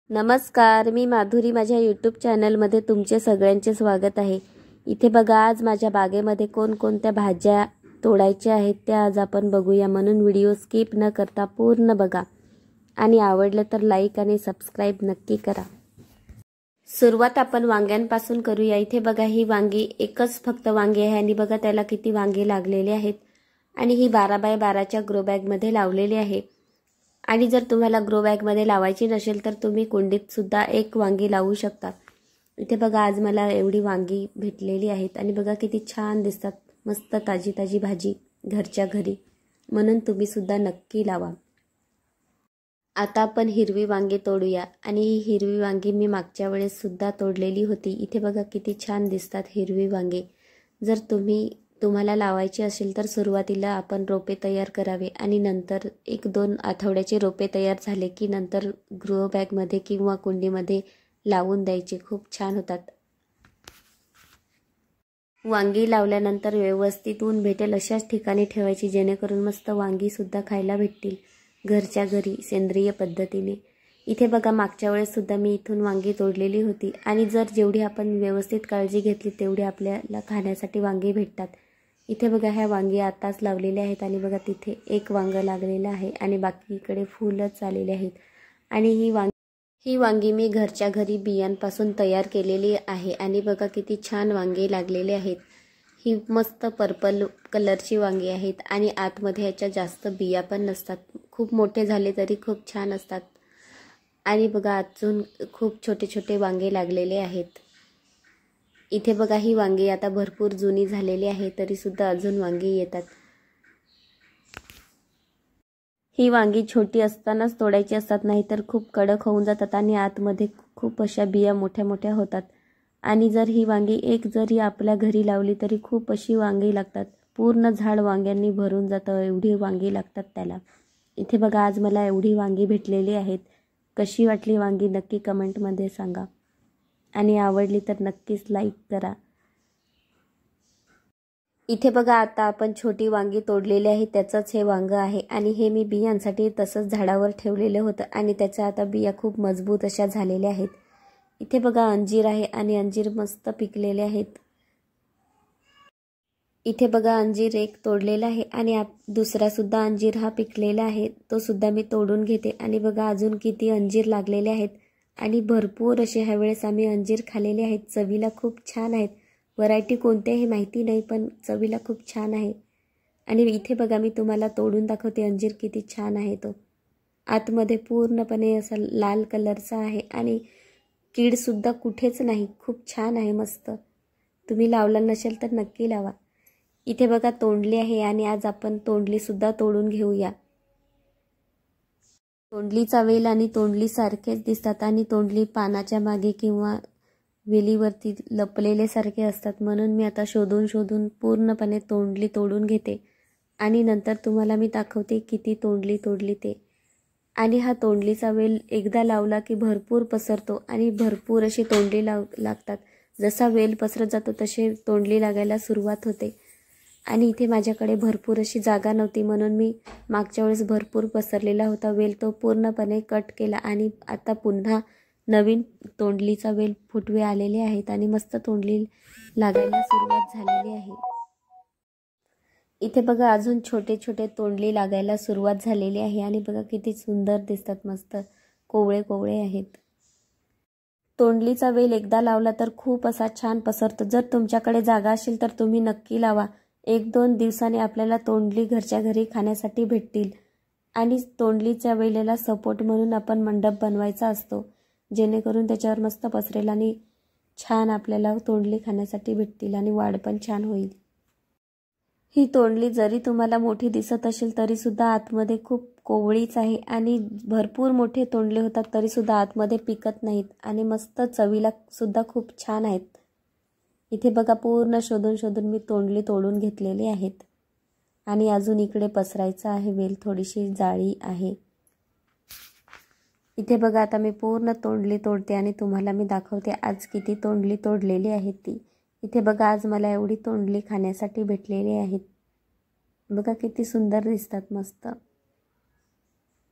नमस्कार, मी माधुरी माझ्या यूट्यूब चॅनलमध्ये तुमचे सगळ्यांचे स्वागत आहे। इथे बघा आज माझ्या बागेमध्ये कोणकोणत्या भाज्या तोडायच्या आहेत त्या आज आपण बघूया, म्हणून व्हिडिओ स्किप न करता पूर्ण बघा आणि आवडलं तर लाईक आणि सबस्क्राइब नक्की करा। सुरुवात आपण वांग्यांपासून करूया। इथे बघा ही वांगी एकच फक्त वांगी आहे आणि बघा त्याला किती वांगे लागलेले आहेत आणि ही 12x12च्या ग्रो बॅग मध्ये लावलेली आहे। आणि जर तुम्हाला ग्रो बॅग मध्ये लावायची नसेल तर तुम्ही कुंडीत सुद्धा एक वांगी लावू शकता। इथे बघा आज मला एवढी वांगी भेटलेली आहेत आणि बघा किती छान दिसतात, मस्त ताजी ताजी भाजी घरच्या घरी, म्हणून तुम्ही सुद्धा नक्की लावा। आता आपण हिरवी वांगी तोडूया आणि ही हिरवी वांगी मी मागच्या वेळेस सुद्धा तोडलेली होती। इथे बघा किती छान दिसतात हिरवी वांगी। जर तुम्हाला लावायची असेल तर सुरुवातीला आपण रोपे तयार करावे आणि नंतर 1-2 आठवड्याचे रोपे तयार झाले की नंतर ग्रो बॅग मध्ये किंवा कुंडीमध्ये लावून द्यायचे, खूप छान होतात। वांगी लावल्यानंतर व्यवस्थित ऊन भेटेल अशाच ठिकाणी ठेवायची, जेणेकरून मस्त वांगी सुद्धा खायला भेटतील घरच्या घरी सेंद्रिय पद्धतीने। इथे बघा मागच्या वेळेस सुद्धा मी इथून वांगी तोडलेली होती आणि जर जेवढी आपण व्यवस्थित काळजी घेतली तेवढी आपल्याला खाण्यासाठी वांगी भेटतात। इथे बघा ह्या वांगी आताच लावलेले आहेत आणि बघा तिथे एक वांग लागलेलं आहे आणि बाकीकडे फुलच आलेले आहेत। आणि ही वांगी मी घरच्या घरी बियांपासून तयार केलेली आहे आणि बघा किती छान वांगे लागलेले आहेत। ही मस्त पर्पल कलरची वांगी आहेत आणि आतमध्ये ह्याच्या जास्त बिया पण नसतात, खूप मोठे झाले तरी खूप छान असतात। आणि बघा अजून खूप छोटे छोटे वांगे लागलेले आहेत। इथे बघा ही वांगी आता भरपूर जुनी झालेली आहे तरी सुद्धा अजून वांगी येतात। ही वांगी छोटी असतानाच तोडायची असतात, नाहीतर खूप कडक होऊन जातात आणि आतमध्ये खूप अशा बिया मोठ्या मोठ्या होतात। आणि जर ही वांगी एक जरी आपल्या घरी लावली तरी खूप अशी वांगी लागतात, पूर्ण झाड वांग्यांनी भरून जातं, एवढी वांगी लागतात त्याला। इथे बघा आज मला एवढी वांगी भेटलेली आहेत। कशी वाटली वांगी नक्की कमेंटमध्ये सांगा आणि आवडली तर नक्कीच लाईक करा। इथे बघा आता आपण छोटी वांगी तोडलेली आहे, त्याचंच हे वांग आहे आणि हे मी बियांसाठी तसंच झाडावर ठेवलेलं होतं आणि त्याच्या आता बिया खूप मजबूत अशा झालेल्या आहेत। इथे बघा अंजीर आहे आणि अंजीर मस्त पिकलेले आहेत। इथे बघा अंजीर एक तोडलेला आहे आणि दुसरा सुद्धा अंजीर हा पिकलेला आहे, तो सुद्धा मी तोडून घेते। आणि बघा अजून किती अंजीर लागलेले आहेत आणि भरपूर असे ह्या वेळेस आम्ही अंजीर खाल्लेले आहेत, चवीला खूप छान आहेत। व्हरायटी कोणती आहे माहिती नाही पण चवीला खूप छान आहे। आणि इथे बघा मी तुम्हाला तोडून दाखवते अंजीर किती छान आहे, तो आतमध्ये पूर्णपणे असा लाल कलरचा आहे आणि कीड सुद्धा कुठेच नाही, खूप छान आहे मस्त। तुम्ही लावला नसेल तर नक्की लावा। इथे बघा तोंडली आहे आणि आज आपण तोंडली सुद्धा तोडून घेऊया। तोंडलीचा वेल आणि तोंडली सारखेच दिसतात आणि तोंडली पानाच्या मागे किंवा वेलीवरती लपलेले सारखे असतात, म्हणून मी आता शोधून शोधून पूर्णपणे तोंडली तोडून घेते आणि नंतर तुम्हाला मी दाखवते किती तोंडली तोडली ते। आणि हा तोंडलीचा वेल एकदा लावला की भरपूर पसरतो आणि भरपूर अशी तोंडली लागतात। जसा वेल पसरत जातो तसे तोंडली लागायला सुरुवात होते। आणि इथे माझ्याकडे भरपूर अशी जागा नव्हती, म्हणून मी मागच्या वेळेस भरपूर पसरलेला होता वेल तो पूर्णपणे कट केला आणि आता पुन्हा नवीन तोंडलीचा वेल फुटवे आलेले आहेत आणि मस्त तोंडली लागायला सुरुवात झालेली आहे। इथे बघा अजून छोटे छोटे तोंडली लागायला सुरुवात झालेली आहे आणि बघा किती सुंदर दिसतात, मस्त कोवळे कोवळे आहेत। तोंडलीचा वेल एकदा लावला तर खूप असा छान पसरतो। जर तुमच्याकडे जागा असेल तर तुम्ही नक्की लावा, 1-2 दिवसांनी आपल्याला तोंडली घरच्या घरी खाण्यासाठी भेटतील। आणि तोंडलीच्या वेलेला सपोर्ट म्हणून आपण मंडप बनवायचा असतो, जेणेकरून त्याच्यावर मस्त पसरेल आणि छान आपल्याला तोंडली खाण्यासाठी भेटतील आणि वाढ पण छान होईल। ही तोंडली जरी तुम्हाला मोठी दिसत असेल तरी सुद्धा आतमध्ये खूप कोवळीच आहे आणि भरपूर मोठे तोंडले होतात तरी सुद्धा आतमध्ये पिकत नाहीत आणि मस्त चवीला सुद्धा खूप छान आहेत। इथे बघा पूर्ण शोधून शोधून मी तोंडली तोडून घेतलेली आहेत आणि अजून इकडे पसरायचं आहे वेल, थोडीशी जाळी आहे। इथे बघा आता मी पूर्ण तोंडली तोडते आणि तुम्हाला मी दाखवते आज किती तोंडली तोडलेली आहे ती। इथे बघा आज मला एवढी तोंडली खाण्यासाठी भेटलेली आहेत, बघा किती सुंदर दिसतात मस्त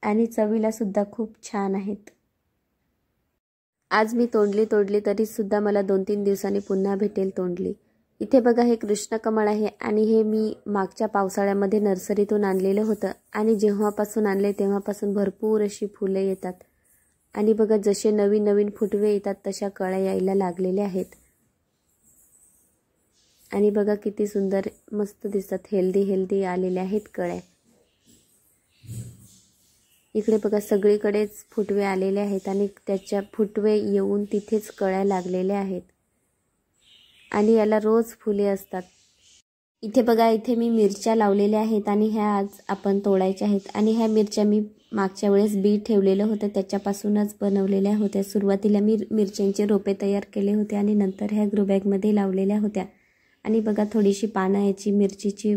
आणि चवीला सुद्धा खूप छान आहेत। आज मी तोडली तरी सुद्धा मला 2-3 दिवसांनी पुन्हा भेटेल तोडली। इथे बघा हे कृष्ण कमळ आहे आणि हे मी मागच्या पावसाळ्यामध्ये नर्सरीतून आणलेलं होतं आणि जेव्हापासून आणले तेव्हापासून भरपूर अशी फुले येतात आणि बघा जसे नवीन नवीन फुटवे येतात तशा कळ्या यायला लागलेल्या आहेत आणि बघा किती सुंदर मस्त दिसतात, हेल्दी आलेल्या आहेत कळ्या। इकडे बघा सगळीकडेच फुटवे आलेले आहेत आणि त्याच्या फुटवे येऊन तिथेच कळ्या लागलेल्या आहेत आणि याला रोज फुले असतात। इथे बघा इथे मी मिरच्या लावलेल्या आहेत आणि ह्या आज आपण तोडायच्या आहेत आणि ह्या मिरच्या मी मागच्या वेळेस बी ठेवलेलं होतं त्याच्यापासूनच बनवलेल्या होत्या। सुरुवातीला मी मिरच्यांचे रोपे तयार केले होते आणि नंतर ह्या ग्रो बॅगमध्ये लावलेल्या होत्या आणि बघा थोडीशी पानं याची मिरचीची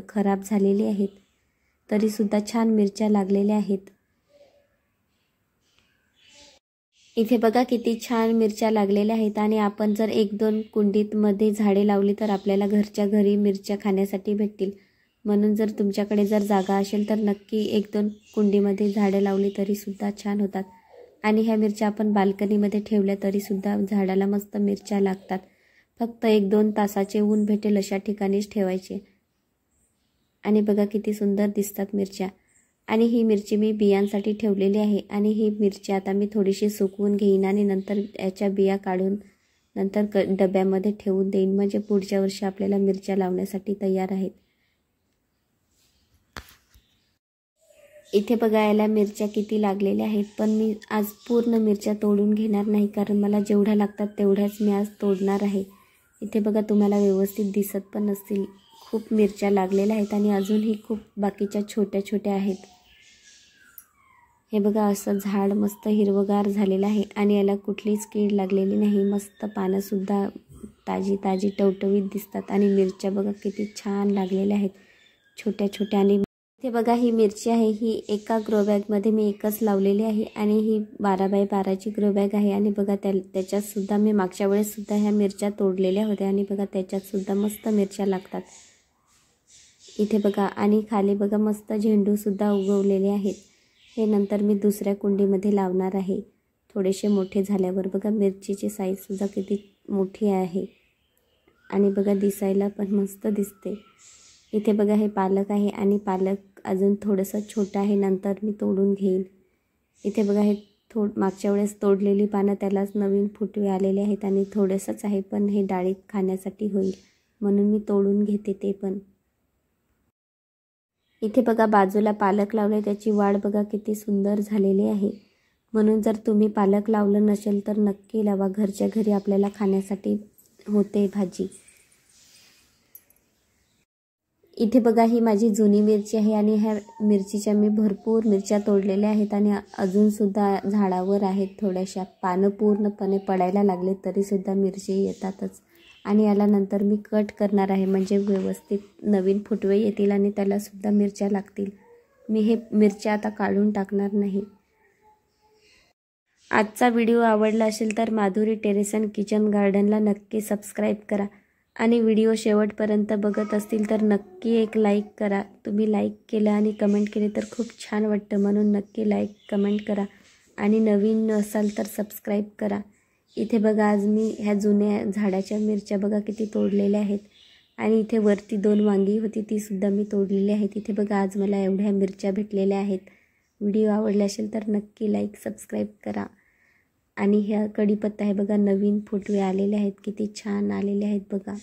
खराब झालेली आहेत तरी सुद्धा छान मिरच्या लागलेल्या आहेत। इथे बघा किती छान मिरच्या लागलेल्या आहेत आणि आपण जर 1-2 कुंडीमध्ये झाडे लावली तर आपल्याला घरच्या घरी मिरच्या खाण्यासाठी भेटतील। म्हणून जर तुमच्याकडे जर जागा असेल तर नक्की 1-2 कुंडीमध्ये झाडे लावली तरी सुद्धा छान होतात आणि ह्या मिरच्या आपण बाल्कनीमध्ये ठेवल्या तरी सुद्धा झाडाला मस्त मिरच्या लागतात। फक्त 1-2 तासाचे ऊन भेटेल अशा ठिकाणीच ठेवायचे आणि बघा किती सुंदर दिसतात मिरच्या। आणि ही मिरची मी बियांसाठी ठेवलेली आहे आणि ही मिरची आता मी थोडीशी सुकवून घेईन आणि नंतर याच्या बिया काढून नंतर डब्यामध्ये ठेवून देईन, म्हणजे पुढच्या वर्षी आपल्याला मिरच्या लावण्यासाठी तयार आहेत। इथे बघा याला मिरच्या किती लागलेल्या आहेत, पण मी आज पूर्ण मिरच्या तोडून घेणार नाही कारण मला जेवढ्या लागतात तेवढ्याच मी आज तोडणार आहे। इथे बघा तुम्हाला व्यवस्थित दिसत पण नसतील, खूप मिरच्या लागलेल्या आहेत आणि अजूनही खूप बाकीच्या छोट्या छोट्या आहेत। हे बघा असं झाड मस्त हिरवगार झालेलं आहे आणि याला कुठलीच कीड लागलेली नाही, मस्त पानंसुद्धा ताजी टवटवीत दिसतात आणि मिरच्या बघा किती छान लागलेल्या आहेत छोट्या छोट्या। आणि इथे बघा ही मिरची आहे, ही एका ग्रो बॅगमध्ये मी एकच लावलेली आहे आणि ही 12x12ची ग्रो बॅग आहे आणि बघा त्याच्यातसुद्धा मी मागच्या वेळेससुद्धा ह्या मिरच्या तोडलेल्या होत्या आणि बघा त्याच्यातसुद्धा मस्त मिरच्या लागतात इथे बघा। आणि खाली बघा मस्त झेंडूसुद्धा उगवलेले आहेत, हे नंतर मी दुसऱ्या कुंडीमध्ये लावणार आहे थोडेसे मोठे झाल्यावर। बघा मिरचीची साईजसुद्धा किती मोठी आहे आणि बघा दिसायला पण मस्त दिसते। इथे बघा हे पालक आहे आणि पालक अजून थोडंसं छोटं आहे, नंतर मी तोडून घेईन। इथे बघा हे मागच्या वेळेस तोडलेली पानं त्यालाच नवीन फुटवे आलेले आहेत आणि थोडंसंच आहे पण हे डाळीत खाण्यासाठी होईल म्हणून मी तोडून घेते ते पण। इथे बघा बाजूला पालक लावले, त्याची वाढ बघा किती सुंदर झालेली आहे। म्हणून जर तुम्ही पालक लावलं नसेल तर नक्की लावा, घरच्या घरी आपल्याला खाण्यासाठी होते भाजी। इथे बघा ही माझी जुनी मिरची आहे आणि ह्या मिरचीच्या मी भरपूर मिरच्या तोडलेल्या आहेत आणि अजूनसुद्धा झाडावर आहेत थोड्याशा, पानं पूर्णपणे पडायला लागले तरीसुद्धा मिरची येतातच आणि याला नंतर मी कट करणार आहे, म्हणजे व्यवस्थित नवीन फुटवे येतील आणि त्यालासुद्धा मिरच्या लागतील। मी हे मिरच्या आता काढून टाकणार नाही। आजचा व्हिडिओ आवडला असेल तर माधुरी टेरेस अँड किचन गार्डनला नक्की सबस्क्राईब करा आणि व्हिडिओ शेवटपर्यंत बघत असतील तर नक्की एक लाईक करा। तुम्ही लाईक केलं आणि कमेंट केले तर खूप छान वाटतं, म्हणून नक्की लाईक कमेंट करा आणि नवीन असाल तर सबस्क्राईब करा। इथे बघा आज मी ह्या जुन्या झाडाच्या मिरच्या बघा किती तोडलेल्या आहेत आणि इथे वरती 2 वांगी होती तीसुद्धा मी तोडलेली आहेत। इथे बघा आज मला एवढ्या मिरच्या भेटलेल्या आहेत। व्हिडिओ आवडला असेल तर नक्की लाईक सबस्क्राईब करा आणि ह्या कढीपत्ता आहे बघा, नवीन फुटवे आलेले आहेत, किती छान आलेले आहेत बघा।